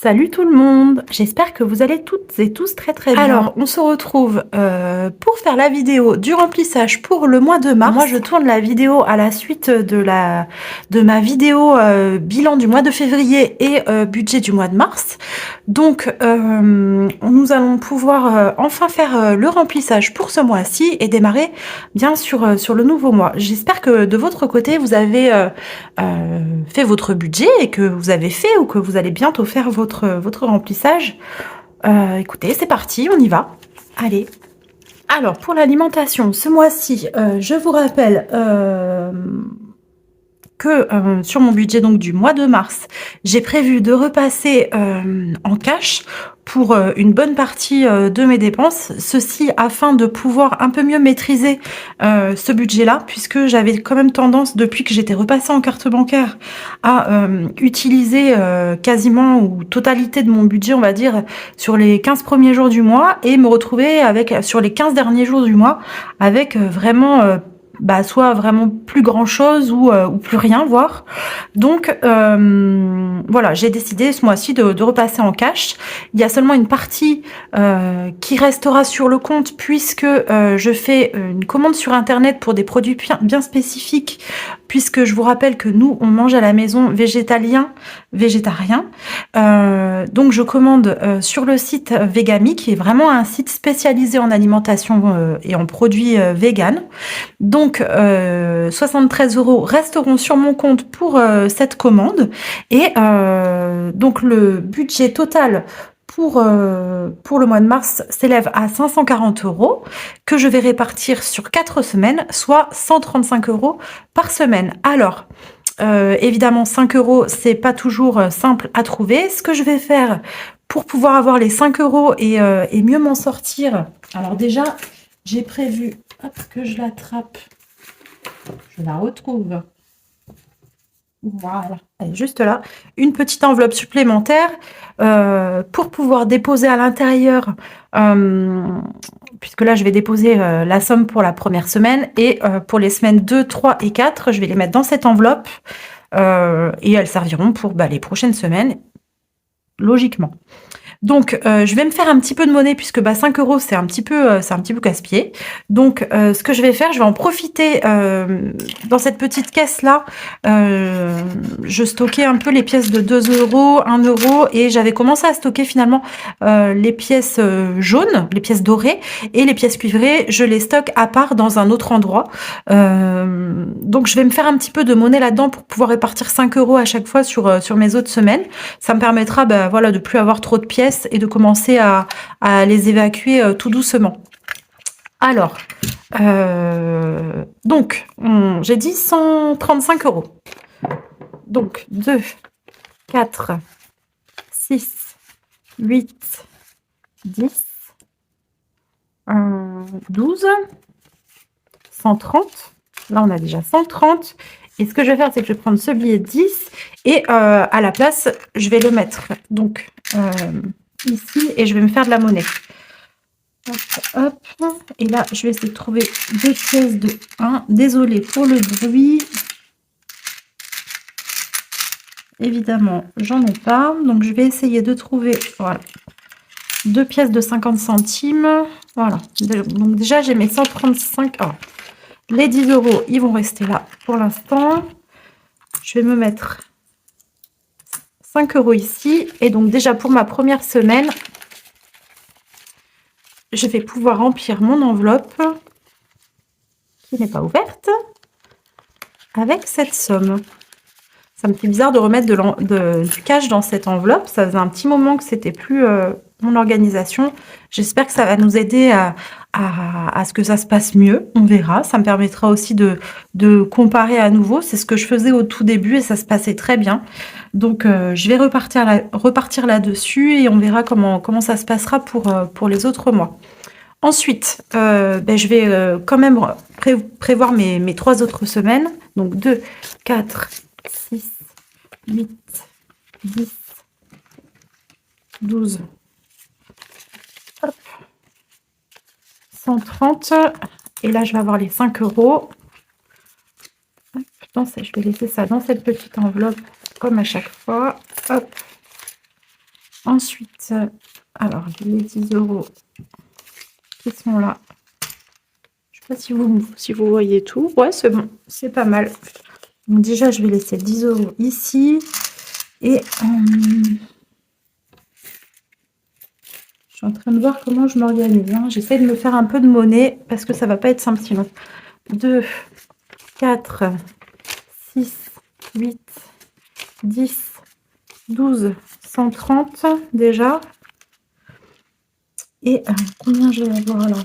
Salut tout le monde, j'espère que vous allez toutes et tous très bien. Alors, on se retrouve pour faire la vidéo du remplissage pour le mois de mars. Moi, je tourne la vidéo à la suite de ma vidéo bilan du mois de février et budget du mois de mars. Donc, nous allons pouvoir enfin faire le remplissage pour ce mois-ci et démarrer bien sûr sur le nouveau mois. J'espère que de votre côté, vous avez fait votre budget et que vous avez fait ou que vous allez bientôt faire votre remplissage. Écoutez, c'est parti, on y va. Allez. Alors, pour l'alimentation, ce mois-ci, je vous rappelle que sur mon budget donc du mois de mars, j'ai prévu de repasser en cash pour une bonne partie de mes dépenses, ceci afin de pouvoir un peu mieux maîtriser ce budget-là, puisque j'avais quand même tendance, depuis que j'étais repassée en carte bancaire, à utiliser quasiment ou totalité de mon budget, on va dire, sur les 15 premiers jours du mois, et me retrouver avec, sur les 15 derniers jours du mois, avec vraiment soit vraiment plus grand chose ou plus rien voire. Donc voilà, j'ai décidé ce mois-ci de repasser en cash. Il y a seulement une partie qui restera sur le compte, puisque je fais une commande sur internet pour des produits bien spécifiques, puisque je vous rappelle que nous on mange à la maison végétarien. Donc je commande sur le site Vegami, qui est vraiment un site spécialisé en alimentation et en produits vegan. Donc 73 € resteront sur mon compte pour cette commande, et donc le budget total pour le mois de mars s'élève à 540 € que je vais répartir sur 4 semaines, soit 135 € par semaine. Alors évidemment 5 € c'est pas toujours simple à trouver. Ce que je vais faire pour pouvoir avoir les 5 € et mieux m'en sortir, alors déjà j'ai prévu, hop, que je l'attrape, je la retrouve. Voilà, elle est juste là. Une petite enveloppe supplémentaire pour pouvoir déposer à l'intérieur, puisque là je vais déposer la somme pour la première semaine, et pour les semaines 2, 3 et 4, je vais les mettre dans cette enveloppe et elles serviront pour les prochaines semaines, logiquement. Donc je vais me faire un petit peu de monnaie, puisque 5 € c'est un petit peu casse-pied. Donc ce que je vais faire, je vais en profiter dans cette petite caisse là. Je stockais un peu les pièces de 2 €, 1 €, et j'avais commencé à stocker finalement les pièces jaunes, les pièces dorées, et les pièces cuivrées, je les stocke à part dans un autre endroit. Donc je vais me faire un petit peu de monnaie là-dedans pour pouvoir répartir 5 € à chaque fois sur mes autres semaines. Ça me permettra voilà, de plus avoir trop de pièces et de commencer à les évacuer tout doucement. Alors, donc, j'ai dit 135 €. Donc, 2, 4, 6, 8, 10, 12, 130. Là, on a déjà 130. Et ce que je vais faire, c'est que je vais prendre ce billet de 10 et à la place, je vais le mettre donc ici, et je vais me faire de la monnaie. Hop, hop. Et là, je vais essayer de trouver 2 pièces de 1. Désolée pour le bruit. Évidemment, j'en ai pas. Donc, je vais essayer de trouver, voilà, 2 pièces de 50 centimes. Voilà. Donc, déjà, j'ai mes 135. Oh. Les 10 €, ils vont rester là pour l'instant. Je vais me mettre 5 € ici. Et donc déjà pour ma première semaine, je vais pouvoir remplir mon enveloppe, qui n'est pas ouverte, avec cette somme. Ça me fait bizarre de remettre du cash dans cette enveloppe. Ça faisait un petit moment que c'était plus mon organisation. J'espère que ça va nous aider à ce que ça se passe mieux. On verra. Ça me permettra aussi de comparer à nouveau. C'est ce que je faisais au tout début et ça se passait très bien. Donc je vais repartir là-dessus, et on verra comment ça se passera pour les autres mois. Ensuite, je vais quand même prévoir mes 3 autres semaines. Donc 2, 4, 6, 8, 10, 12, hop, 130. Et là, je vais avoir les 5 €. Je vais laisser ça dans cette petite enveloppe, comme à chaque fois. Hop. Ensuite, alors les 10 € qui sont là. Je sais pas si vous voyez tout. Ouais, c'est bon, c'est pas mal. Donc déjà, je vais laisser 10 € ici. Et je suis en train de voir comment je m'organise. Hein. J'essaie de me faire un peu de monnaie parce que ça va pas être simple sinon. 2, 4, 6, 8, 10, 12, 130 déjà. Et combien je vais avoir là?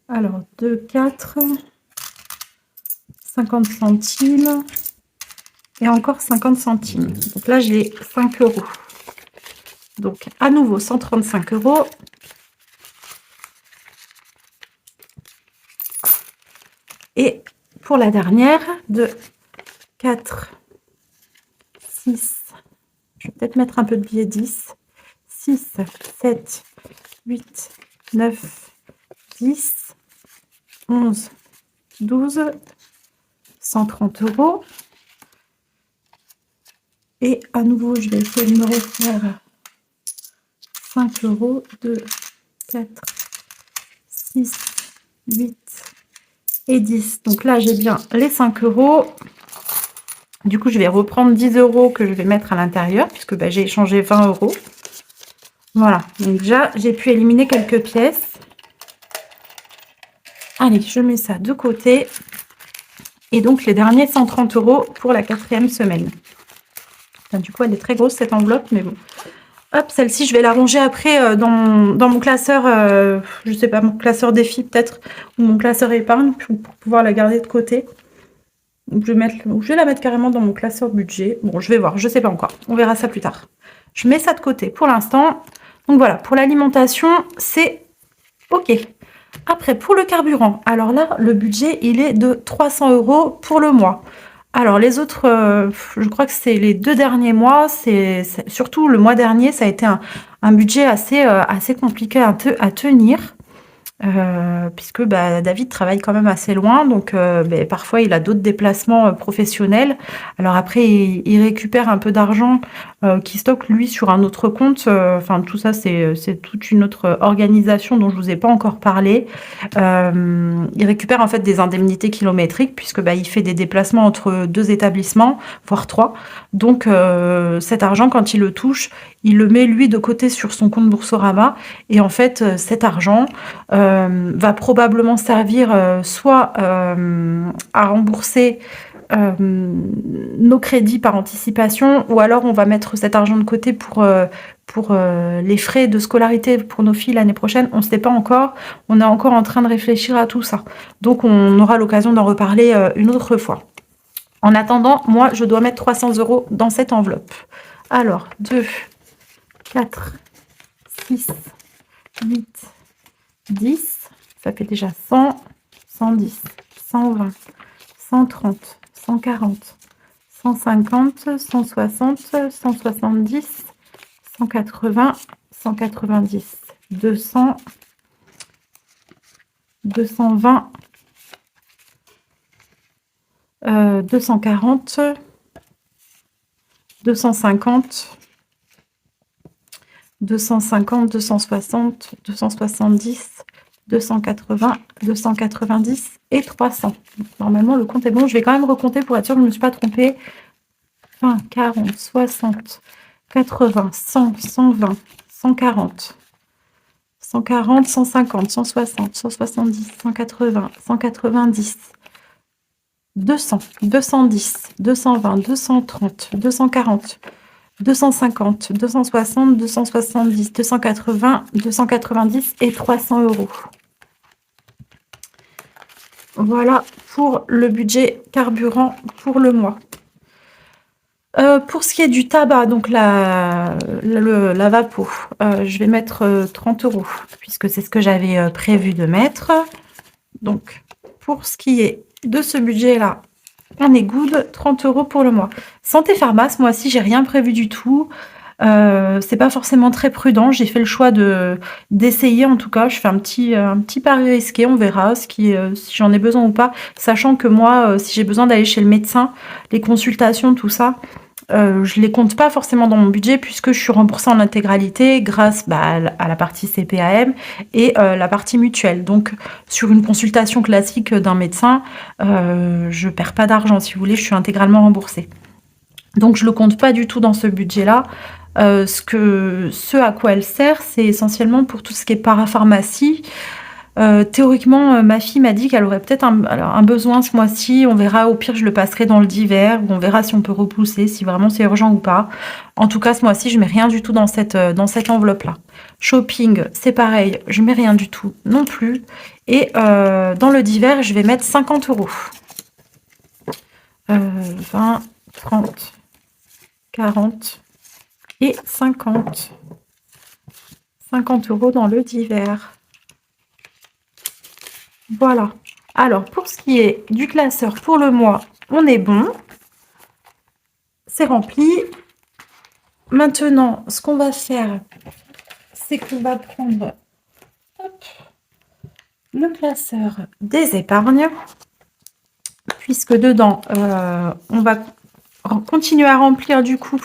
Alors, 2, 4, 50 centimes. Et encore 50 centimes. Donc là, j'ai 5 €. Donc, à nouveau, 135 €. Et pour la dernière, de 4, 6, je vais peut-être mettre un peu de billets 10, 6, 7, 8, 9, 10, 11, 12, 130 €. Et à nouveau, je vais essayer de me refaire 5 €, 2, 4, 6, 8 et 10. Donc là, j'ai bien les 5 €. Du coup, je vais reprendre 10 € que je vais mettre à l'intérieur puisque bah, j'ai échangé 20 €. Voilà. Donc déjà, j'ai pu éliminer quelques pièces. Allez, je mets ça de côté. Et donc, les derniers 130 € pour la 4e semaine. Enfin, du coup, elle est très grosse cette enveloppe, mais bon. Hop, celle-ci, je vais la ranger après dans mon classeur, je sais pas, mon classeur défi peut-être, ou mon classeur épargne, pour pouvoir la garder de côté. Donc, je vais la mettre carrément dans mon classeur budget. Bon, je vais voir, je sais pas encore. On verra ça plus tard. Je mets ça de côté pour l'instant. Donc voilà, pour l'alimentation, c'est OK. Après, pour le carburant, alors là, le budget, il est de 300 € pour le mois. Alors les autres, je crois que c'est les 2 derniers mois, surtout le mois dernier, ça a été un budget assez compliqué à tenir. Puisque bah, David travaille quand même assez loin, donc parfois il a d'autres déplacements professionnels. Alors après, il récupère un peu d'argent qui stocke lui sur un autre compte. Enfin, tout ça, c'est toute une autre organisation dont je vous ai pas encore parlé. Il récupère en fait des indemnités kilométriques puisque bah, il fait des déplacements entre 2 établissements, voire 3. Donc cet argent, quand il le touche, il le met lui de côté sur son compte Boursorama. Et en fait, cet argent va probablement servir soit à rembourser nos crédits par anticipation, ou alors on va mettre cet argent de côté pour les frais de scolarité pour nos filles l'année prochaine. On ne sait pas encore, on est encore en train de réfléchir à tout ça. Donc on aura l'occasion d'en reparler une autre fois. En attendant, moi je dois mettre 300 € dans cette enveloppe. Alors, 2, 4, 6, 8, 10, ça fait déjà 100, 110, 120, 130, 140, 150, 160, 170, 180, 190, 200, 220, 240, 250, 250, 260, 270, 280, 290 et 300. Donc, normalement, le compte est bon. Je vais quand même recompter pour être sûre que je ne me suis pas trompée. 20, 40, 60, 80, 100, 120, 140, 140, 150, 160, 170, 180, 190, 200, 210, 220, 230, 240, 250, 260, 270, 280, 290 et 300 € Voilà pour le budget carburant pour le mois. Pour ce qui est du tabac, donc la vapo, je vais mettre 30 € puisque c'est ce que j'avais prévu de mettre. Donc, pour ce qui est de ce budget-là, on est good, 30 € pour le mois. Santé pharma, ce mois-ci, j'ai rien prévu du tout. C'est pas forcément très prudent. J'ai fait le choix d'essayer en tout cas. Je fais un petit pari risqué, on verra si j'en ai besoin ou pas. Sachant que moi, si j'ai besoin d'aller chez le médecin, les consultations, tout ça, je les compte pas forcément dans mon budget puisque je suis remboursée en intégralité grâce, bah, à la partie CPAM et la partie mutuelle. Donc sur une consultation classique d'un médecin, je perds pas d'argent si vous voulez, je suis intégralement remboursée. Donc je le compte pas du tout dans ce budget-là. Ce à quoi elle sert, c'est essentiellement pour tout ce qui est parapharmacie. Théoriquement, ma fille m'a dit qu'elle aurait peut-être un besoin ce mois-ci. On verra, au pire, je le passerai dans le divers, ou on verra si on peut repousser, si vraiment c'est urgent ou pas. En tout cas, ce mois-ci, je mets rien du tout dans cette enveloppe-là. Shopping, c'est pareil, je mets rien du tout non plus. Et dans le divers, je vais mettre 50 euros. 20, 30, 40 et 50. 50 euros dans le divers. Voilà. Alors, pour ce qui est du classeur pour le mois, on est bon. C'est rempli. Maintenant, ce qu'on va faire, c'est qu'on va prendre le classeur des épargnes, puisque dedans, on va continuer à remplir du coup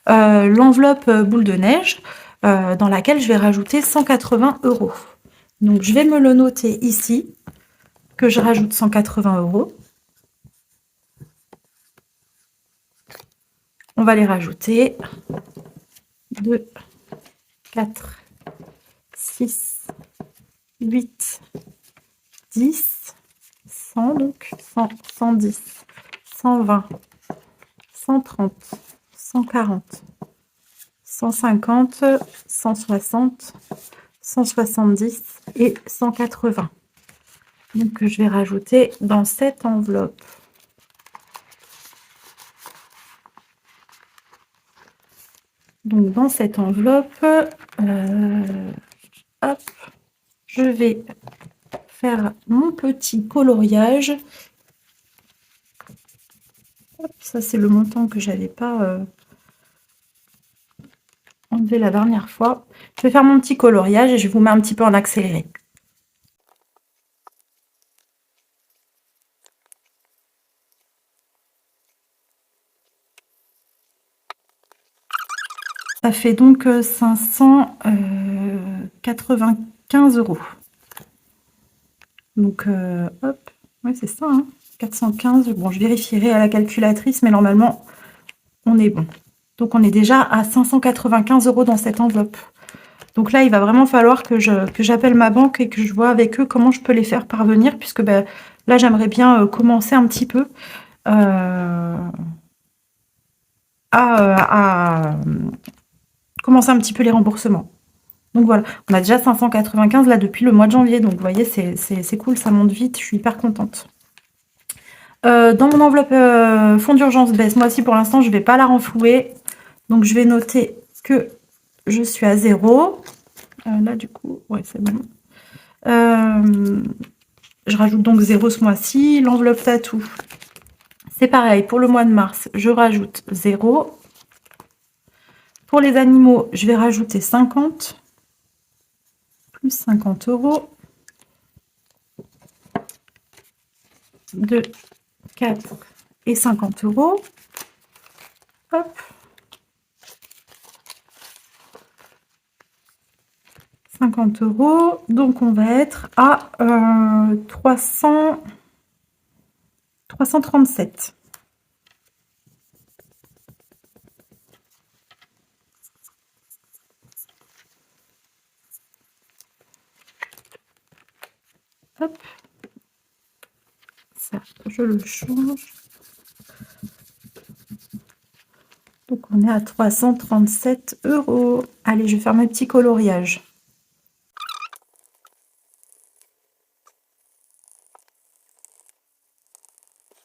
l'enveloppe boule de neige, dans laquelle je vais rajouter 180 euros. Donc, je vais me le noter ici, que je rajoute 180 euros. On va les rajouter. 2, 4, 6, 8, 10, 100, donc 100, 110, 120, 130, 140, 150, 160, 170 et 180. Donc je vais rajouter dans cette enveloppe. Donc dans cette enveloppe, hop, je vais faire mon petit coloriage. Hop, ça c'est le montant que j'avais pas enlevé la dernière fois. Je vais faire mon petit coloriage et je vous mets un petit peu en accéléré. Ça fait donc 595 euros. Donc, hop, ouais, c'est ça, hein, 415. Bon, je vérifierai à la calculatrice, mais normalement, on est bon. Donc, on est déjà à 595 euros dans cette enveloppe. Donc là, il va vraiment falloir que j'appelle ma banque et que je vois avec eux comment je peux les faire parvenir, puisque ben, là, j'aimerais bien commencer un petit peu à commencer un petit peu les remboursements. Donc voilà, on a déjà 595 là depuis le mois de janvier. Donc vous voyez, c'est cool, ça monte vite, je suis hyper contente. Dans mon enveloppe fonds d'urgence, ben, ce mois-ci pour l'instant, je ne vais pas la renflouer. Donc je vais noter que je suis à 0. Là du coup, ouais, c'est bon. Je rajoute donc 0 ce mois-ci. L'enveloppe tatou, c'est pareil. Pour le mois de mars, je rajoute 0. Pour les animaux, je vais rajouter 50. Plus 50 euros. 2, 4 et 50 euros. Hop. 50 euros. Donc, on va être à 337. Hop. Ça, je le change. Donc, on est à 337 euros. Allez, je vais faire mes petits coloriages.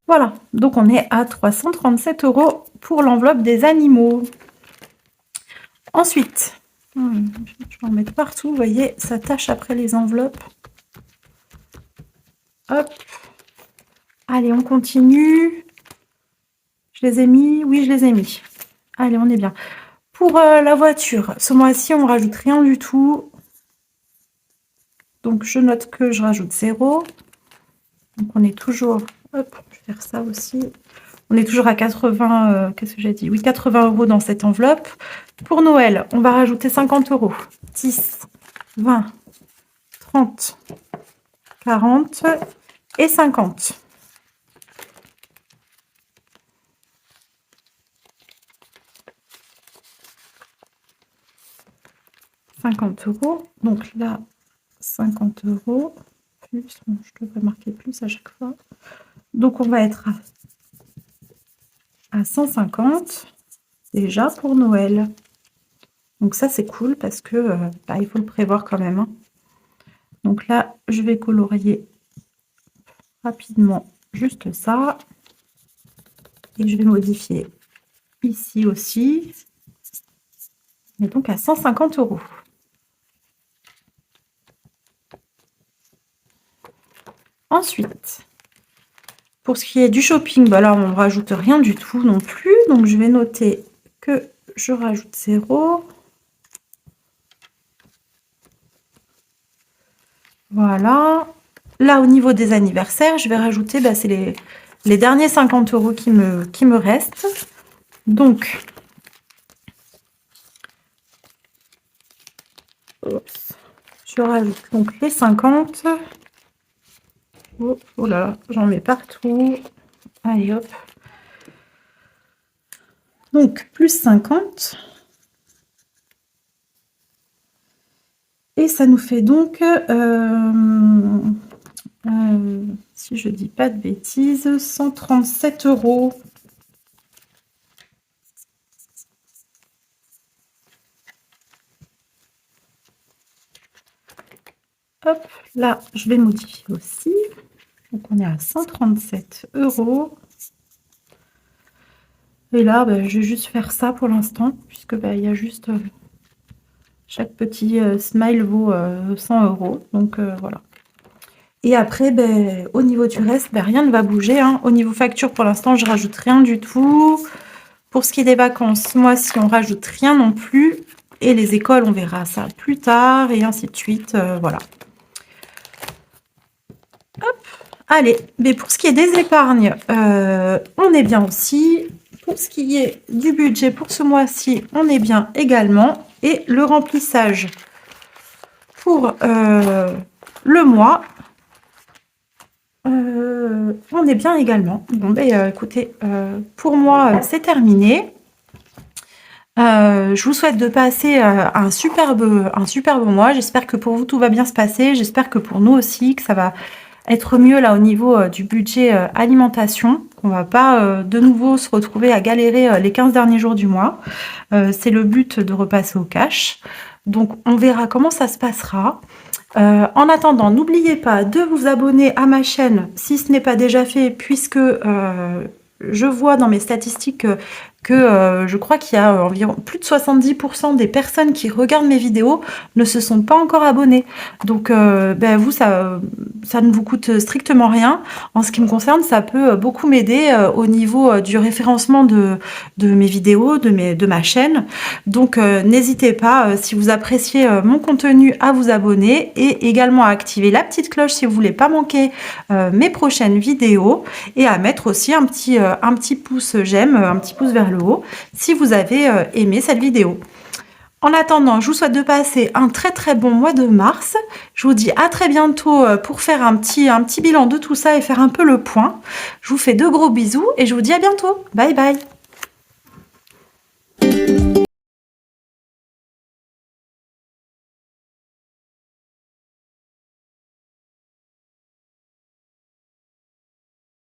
Voilà, donc on est à 337 euros pour l'enveloppe des animaux. Ensuite, je vais en mettre partout, vous voyez, ça tâche après les enveloppes. Hop. Allez, on continue. Je les ai mis, oui, je les ai mis. Allez, on est bien. Pour la voiture, ce mois-ci, on rajoute rien du tout. Donc, je note que je rajoute 0. Donc, on est toujours... Hop, je vais faire ça aussi. On est toujours à 80... qu'est-ce que j'ai dit? Oui, 80 € dans cette enveloppe. Pour Noël, on va rajouter 50 €. 10, 20, 30, 40 et 50. €. Donc là, 50 €. Plus, bon, je devrais marquer plus à chaque fois. Donc, on va être à 150 déjà pour Noël. Donc ça, c'est cool parce que bah, il faut le prévoir quand même. Hein. Donc là, je vais colorier rapidement juste ça. Et je vais modifier ici aussi. Et donc à 150 €. Ensuite, pour ce qui est du shopping, bah là, on ne rajoute rien du tout non plus. Donc, je vais noter que je rajoute 0. Voilà. Là, au niveau des anniversaires, je vais rajouter, bah, c'est les derniers 50 € qui me restent. Donc, je rajoute donc les 50. Oh là là, j'en mets partout. Allez, hop. Donc, plus 50. Et ça nous fait donc, si je dis pas de bêtises, 137 €. Hop, là, je vais modifier aussi. Donc, on est à 137 €. Et là, bah, je vais juste faire ça pour l'instant, puisque bah, il y a juste... chaque petit smile vaut 100 €. Donc, voilà. Et après, ben, au niveau du reste, ben, rien ne va bouger. Hein. Au niveau facture, pour l'instant, je rajoute rien du tout. Pour ce qui est des vacances, moi, si on rajoute rien non plus. Et les écoles, on verra ça plus tard, et ainsi de suite. Voilà. Hop. Allez, mais pour ce qui est des épargnes, on est bien aussi. Pour ce qui est du budget pour ce mois-ci, on est bien également. Et le remplissage pour le mois, on est bien également. Bon, ben, écoutez, pour moi, c'est terminé. Je vous souhaite de passer un superbe mois. J'espère que pour vous, tout va bien se passer. J'espère que pour nous aussi, que ça va être mieux là au niveau du budget alimentation. On va pas de nouveau se retrouver à galérer les 15 derniers jours du mois. C'est le but de repasser au cash. Donc, on verra comment ça se passera. En attendant, n'oubliez pas de vous abonner à ma chaîne si ce n'est pas déjà fait, puisque je vois dans mes statistiques que je crois qu'il y a environ plus de 70% des personnes qui regardent mes vidéos ne se sont pas encore abonnées. Donc, ben vous, ça ne vous coûte strictement rien. En ce qui me concerne, ça peut beaucoup m'aider au niveau du référencement de mes vidéos, de ma chaîne. Donc, n'hésitez pas, si vous appréciez mon contenu, à vous abonner et également à activer la petite cloche si vous voulez pas manquer mes prochaines vidéos et à mettre aussi un petit pouce j'aime, un petit pouce vers le haut si vous avez aimé cette vidéo. En attendant, je vous souhaite de passer un très bon mois de mars. Je vous dis à très bientôt pour faire un petit bilan de tout ça et faire un peu le point. Je vous fais de gros bisous et je vous dis à bientôt. Bye bye.